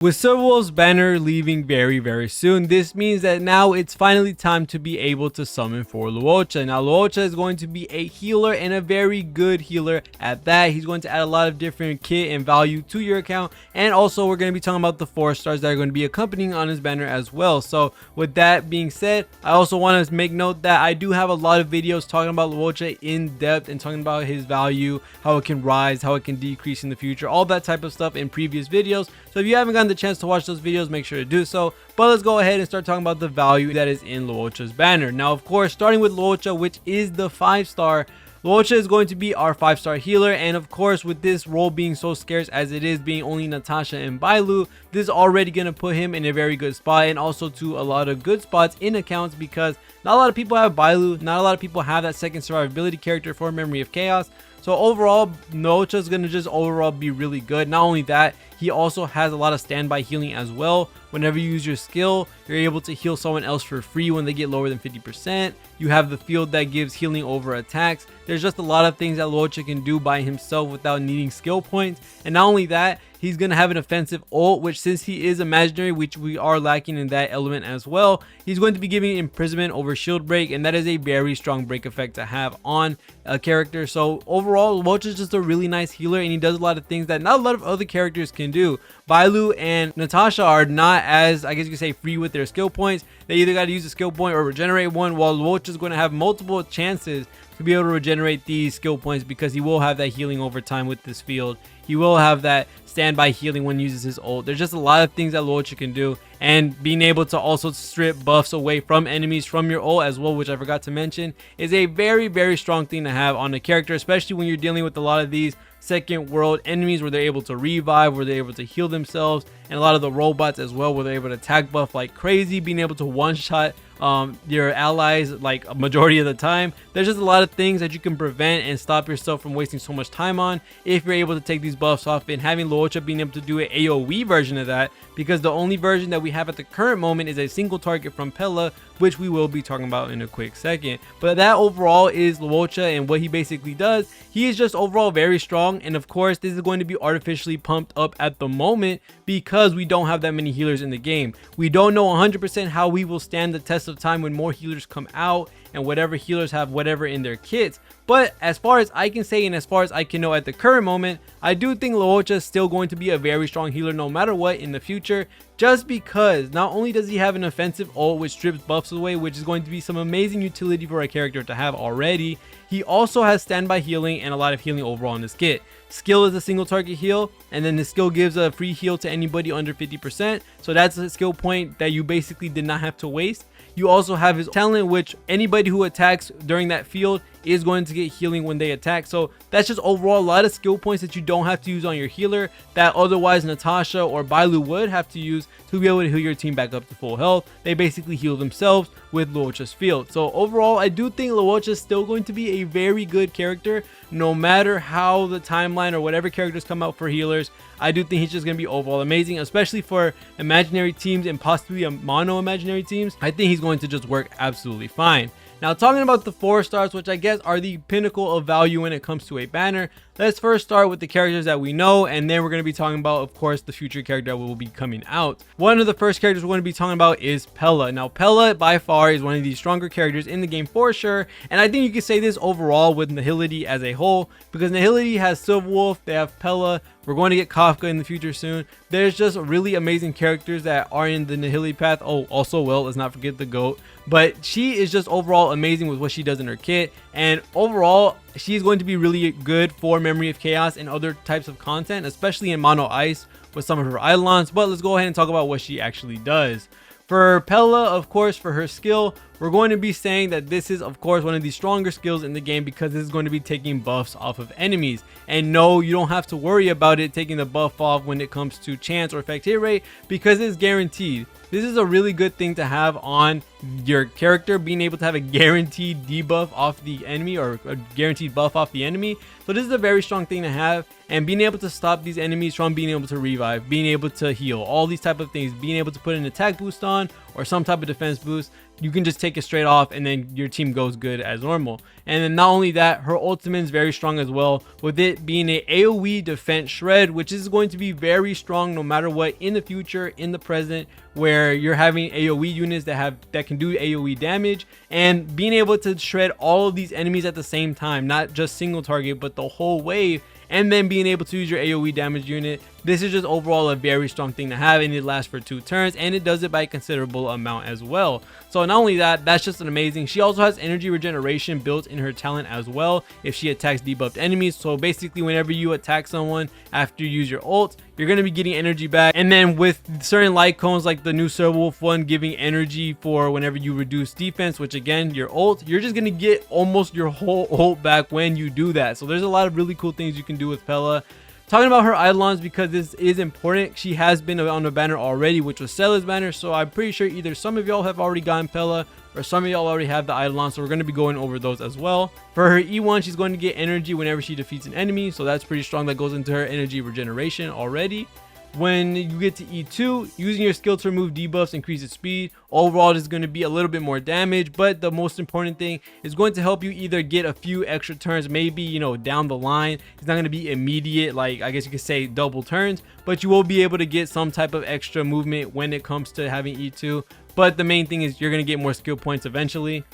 With Silverwolf's banner leaving very soon, this means that now it's finally time to be able to summon for Luocha. Now Luocha is going to be a healer and a very good healer at that. He's going to add a lot of different kit and value to your account, and also we're going to be talking about the 4 stars that are going to be accompanying on his banner as well. So with that being said, I also want to make note that I do have a lot of videos talking about Luocha in depth and talking about his value, how it can rise, how it can decrease in the future, all that type of stuff in previous videos. So if you haven't gotten the chance to watch those videos, make sure to do so. But let's go ahead and start talking about the value that is in Luocha's banner. Now of course, starting with Luocha, which is the 5-star, Luocha is going to be our 5-star healer, and of course with this role being so scarce as it is, being only Natasha and Bailu, this is already going to put him in a very good spot, and also to a lot of good spots in accounts, because not a lot of people have Bailu, not a lot of people have that second survivability character for Memory of Chaos. So overall, Luocha is going to just overall be really good. Not only that, he also has a lot of standby healing as well. Whenever you use your skill, you're able to heal someone else for free when they get lower than 50%. You have the field that gives healing over attacks. There's just a lot of things that Luocha can do by himself without needing skill points. And not only that, he's going to have an offensive ult, which since he is imaginary, which we are lacking in that element as well, he's going to be giving imprisonment over shield break, and that is a very strong break effect to have on a character. So overall, Luocha is just a really nice healer, and he does a lot of things that not a lot of other characters can do. Bailu and Natasha are not as, I guess you could say, free with their skill points. They either got to use a skill point or regenerate one, while Luocha is going to have multiple chances to be able to regenerate these skill points, because he will have that healing over time with this field. He will have that standby healing when he uses his ult. There's just a lot of things that Luocha can do, and being able to also strip buffs away from enemies from your ult as well, which I forgot to mention, is a very strong thing to have on a character, especially when you're dealing with a lot of these second world enemies where they're able to revive, where they're able to heal themselves, and a lot of the robots as well, where they're able to attack buff like crazy, being able to one-shot your allies like a majority of the time. There's just a lot of things that you can prevent and stop yourself from wasting so much time on if you're able to take these buffs off, and having Luocha being able to do an AoE version of that, because the only version that we have at the current moment is a single target from Pela, which we will be talking about in a quick second. But that overall is Luocha and what he basically does. He is just overall very strong, and of course this is going to be artificially pumped up at the moment because we don't have that many healers in the game. We don't know 100% how we will stand the test of time when more healers come out and whatever healers have whatever in their kits. But as far as I can say, and as far as I can know at the current moment, I do think Luocha is still going to be a very strong healer no matter what in the future, just because not only does he have an offensive ult which strips buffs away, which is going to be some amazing utility for a character to have already, he also has standby healing and a lot of healing overall in his kit. Skill is a single target heal, and then the skill gives a free heal to anybody under 50%, so that's a skill point that you basically did not have to waste. You also have his talent, which anybody who attacks during that field is going to get healing when they attack. So that's just overall a lot of skill points that you don't have to use on your healer that otherwise Natasha or Bailu would have to use to be able to heal your team back up to full health. They basically heal themselves with Luocha's field. So overall, I do think Luocha is still going to be a very good character no matter how the timeline or whatever characters come out for healers. I do think he's just going to be overall amazing, especially for imaginary teams and possibly a mono imaginary teams. I think he's going to just work absolutely fine. Now, talking about the 4 stars, which I guess are the pinnacle of value when it comes to a banner, let's first start with the characters that we know, and then we're going to be talking about, of course, the future character that will be coming out. One of the first characters we're going to be talking about is Pela. Now, Pela by far is one of the stronger characters in the game for sure, and I think you can say this overall with Nihility as a whole, because Nihility has Silverwolf, they have Pela, we're going to get Kafka in the future soon. There's just really amazing characters that are in the Nihility path. Oh, also, well, let's not forget the GOAT. But she is just overall amazing with what she does in her kit. And overall, she's going to be really good for Memory of Chaos and other types of content, especially in Mono Ice with some of her Eidolons. But let's go ahead and talk about what she actually does. For Pela, of course, for her skill, we're going to be saying that this is, of course, one of the stronger skills in the game, because this is going to be taking buffs off of enemies. And no, you don't have to worry about it taking the buff off when it comes to chance or effect hit rate, because it's guaranteed. This is a really good thing to have on your character, being able to have a guaranteed debuff off the enemy or a guaranteed buff off the enemy. So this is a very strong thing to have, and being able to stop these enemies from being able to revive, being able to heal, all these type of things, being able to put an attack boost on or some type of defense boost. you can just take it straight off and then your team goes good as normal. And then not only that, her ultimate is very strong as well, with it being a AoE defense shred, which is going to be very strong no matter what in the future, in the present, where you're having AoE units that can do AoE damage, and being able to shred all of these enemies at the same time, not just single target but the whole wave, and then being able to use your AoE damage unit. This is just overall a very strong thing to have, and it lasts for 2 turns, and it does it by a considerable amount as well. So not only that, that's just an amazing. She also has energy regeneration built in her talent as well if she attacks debuffed enemies. So basically whenever you attack someone after you use your ult, you're going to be getting energy back. And then with certain light cones like the new Serwolf one giving energy for whenever you reduce defense, which again your ult, you're just going to get almost your whole ult back when you do that. So there's a lot of really cool things you can do with Pela. Talking about her Eidolons, because this is important, she has been on the banner already, which was Sella's banner, so I'm pretty sure either some of y'all have already gotten Pela or some of y'all already have the Eidolon, so we're going to be going over those as well. For her E1, she's going to get energy whenever she defeats an enemy, so that's pretty strong. That goes into her energy regeneration already. When you get to E2, using your skill to remove debuffs increases speed. Overall, this is going to be a little bit more damage, but the most important thing is going to help you either get a few extra turns, maybe, you know, down the line. It's not going to be immediate, like I guess you could say double turns, but you will be able to get some type of extra movement when it comes to having E2. But the main thing is you're going to get more skill points eventually.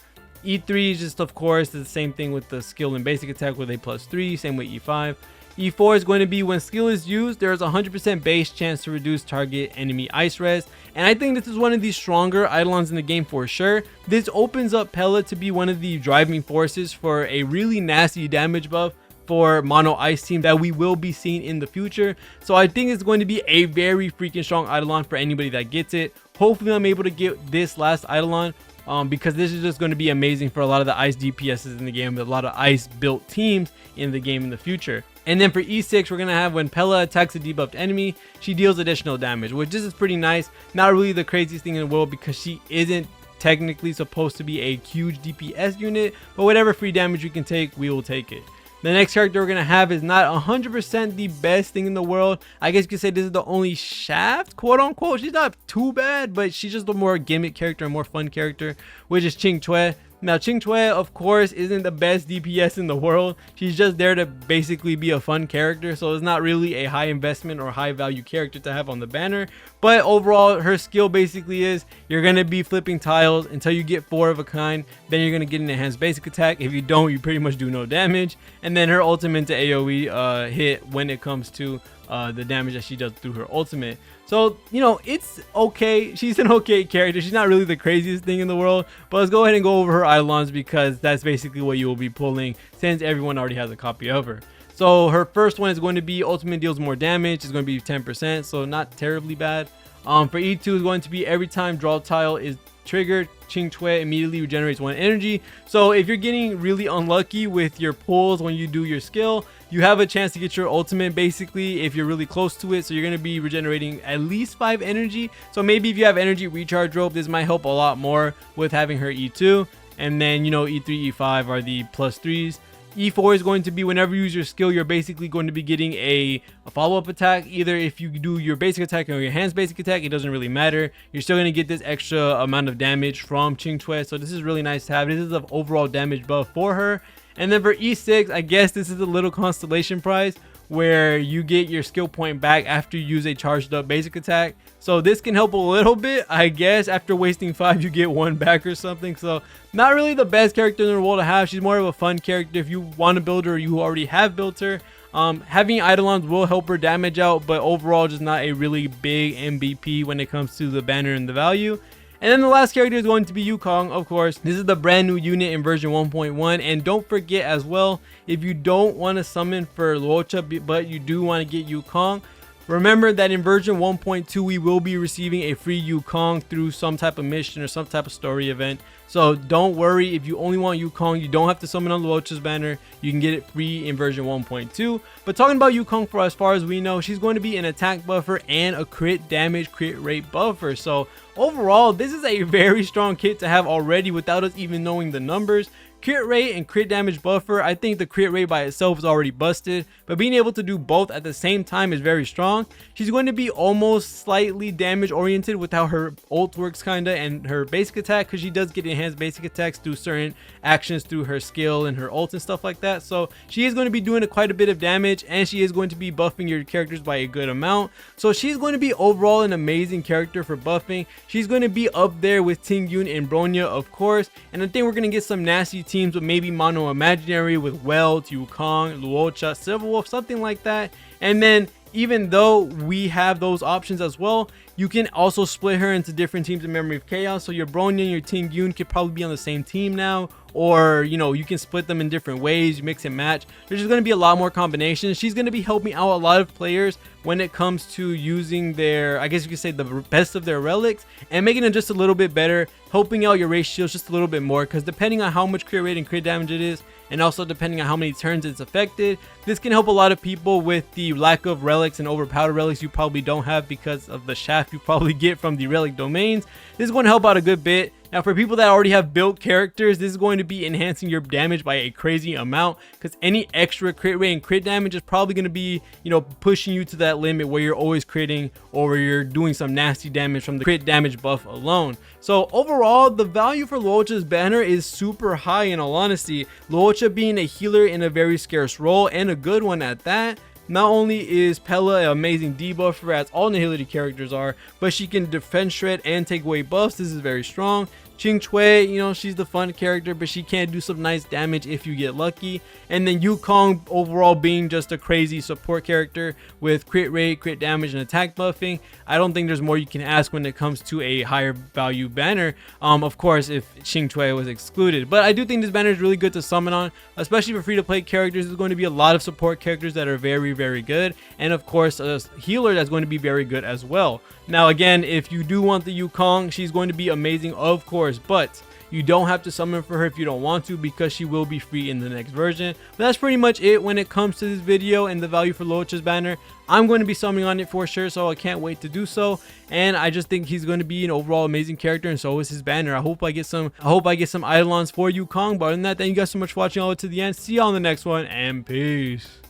E3 is just, of course, the same thing with the skill and basic attack with a +3, same with E5. E4 is going to be when skill is used, there is a 100% base chance to reduce target enemy ice res. And I think this is one of the stronger Eidolons in the game for sure. This opens up Pela to be one of the driving forces for a really nasty damage buff for mono ice team that we will be seeing in the future. So I think it's going to be a very freaking strong Eidolon for anybody that gets it. Hopefully I'm able to get this last Eidolon, because this is just going to be amazing for a lot of the ice DPSs in the game, with a lot of ice built teams in the game in the future. And then for E6, we're going to have when Pela attacks a debuffed enemy, she deals additional damage, which is pretty nice. Not really the craziest thing in the world, because she isn't technically supposed to be a huge DPS unit, but whatever free damage we can take, we will take it. The next character we're going to have is not 100% the best thing in the world. I guess you could say this is the only shaft, quote unquote. She's not too bad, but she's just a more gimmick character, a more fun character, which is Qingque. Now, Qingque, of course, isn't the best DPS in the world. She's just there to basically be a fun character, so it's not really a high investment or high value character to have on the banner. But overall, her skill basically is you're going to be flipping tiles until you get 4 of a kind. Then you're going to get an enhanced basic attack. If you don't, you pretty much do no damage. And then her ultimate to AoE hit when it comes to the damage that she does through her ultimate. So, you know, it's okay. She's an okay character. She's not really the craziest thing in the world, but let's go ahead and go over her Eidolons, because that's basically what you will be pulling since everyone already has a copy of her. So her first one is going to be ultimate deals more damage. It's going to be 10%, so not terribly bad. For E2 is going to be every time draw tile is triggered, Qingque immediately regenerates 1 energy. So if you're getting really unlucky with your pulls when you do your skill, you have a chance to get your ultimate basically if you're really close to it. So you're going to be regenerating at least 5 energy. So maybe if you have energy recharge rope, this might help a lot more with having her E2. And then, you know, E3, E5 are the +3s. E4 is going to be whenever you use your skill, you're basically going to be getting a follow-up attack. Either if you do your basic attack or your enhanced basic attack, it doesn't really matter. You're still going to get this extra amount of damage from Qingque. So this is really nice to have. This is an overall damage buff for her. And then for E6, I guess this is a little constellation prize where you get your skill point back after you use a charged up basic attack. So this can help a little bit, I guess. After wasting 5, you get 1 back or something. So not really the best character in the world to have. She's more of a fun character if you want to build her or you already have built her. Having Eidolons will help her damage out, but overall just not a really big MVP when it comes to the banner and the value. And then the last character is going to be Yukong, of course. This is the brand new unit in version 1.1. And don't forget as well, if you don't want to summon for Luocha, but you do want to get Yukong, remember that in version 1.2, we will be receiving a free Yukong through some type of mission or some type of story event. So don't worry, if you only want Yukong, you don't have to summon on Luocha's banner. You can get it free in version 1.2. But talking about Yukong, for as far as we know, she's going to be an attack buffer and a crit damage, crit rate buffer. So overall, this is a very strong kit to have already without us even knowing the numbers. Crit rate and crit damage buffer, I think the crit rate by itself is already busted, but being able to do both at the same time is very strong. She's going to be almost slightly damage oriented with how her ult works kinda, and her basic attack, because she does get enhanced basic attacks through certain actions through her skill and her ult and stuff like that. So she is going to be doing quite a bit of damage, and she is going to be buffing your characters by a good amount. So she's going to be overall an amazing character for buffing. She's going to be up there with Tingyun and Bronya, of course, and I think we're going to get some nasty teams with maybe Mono Imaginary with Welt, Yukong, Luocha, Silver Wolf, something like that. And then even though we have those options as well, you can also split her into different teams in Memory of Chaos. So your Bronya and your Tingyun could probably be on the same team now, or you know, you can split them in different ways, mix and match. There's just going to be a lot more combinations. She's going to be helping out a lot of players when it comes to using their, I guess you could say, the best of their relics and making them just a little bit better, helping out your ratios just a little bit more, because depending on how much crit rate and crit damage it is, and also depending on how many turns it's affected, this can help a lot of people with the lack of relics and overpowered relics you probably don't have because of the shaft you probably get from the relic domains. This is going to help out a good bit. Now for people that already have built characters, this is going to be enhancing your damage by a crazy amount, because any extra crit rate and crit damage is probably going to be, you know, pushing you to that limit where you're always critting or where you're doing some nasty damage from the crit damage buff alone. So overall, the value for Luocha's banner is super high in all honesty. Luocha being a healer in a very scarce role, and a good one at that. Not only is Pela an amazing debuffer, as all Nihility characters are, but she can defend shred and take away buffs. This is very strong. Ching Chui, you know, she's the fun character, but she can do some nice damage if you get lucky. And then Yukong overall being just a crazy support character with crit rate, crit damage, and attack buffing. I don't think there's more you can ask when it comes to a higher value banner. Of course, if Ching Chui was excluded. But I do think this banner is really good to summon on, especially for free-to-play characters. There's going to be a lot of support characters that are very, very good. And of course, a healer that's going to be very good as well. Now again, if you do want the Yukong, she's going to be amazing, of course, but you don't have to summon for her if you don't want to, because she will be free in the next version. But that's pretty much it when it comes to this video and the value for Luocha's banner. I'm going to be summoning on it for sure, so I can't wait to do so. And I just think he's going to be an overall amazing character, and so is his banner. I hope I get some Eidolons for Yukong. But other than that, thank you guys so much for watching all the way to the end. See y'all on the next one, and peace.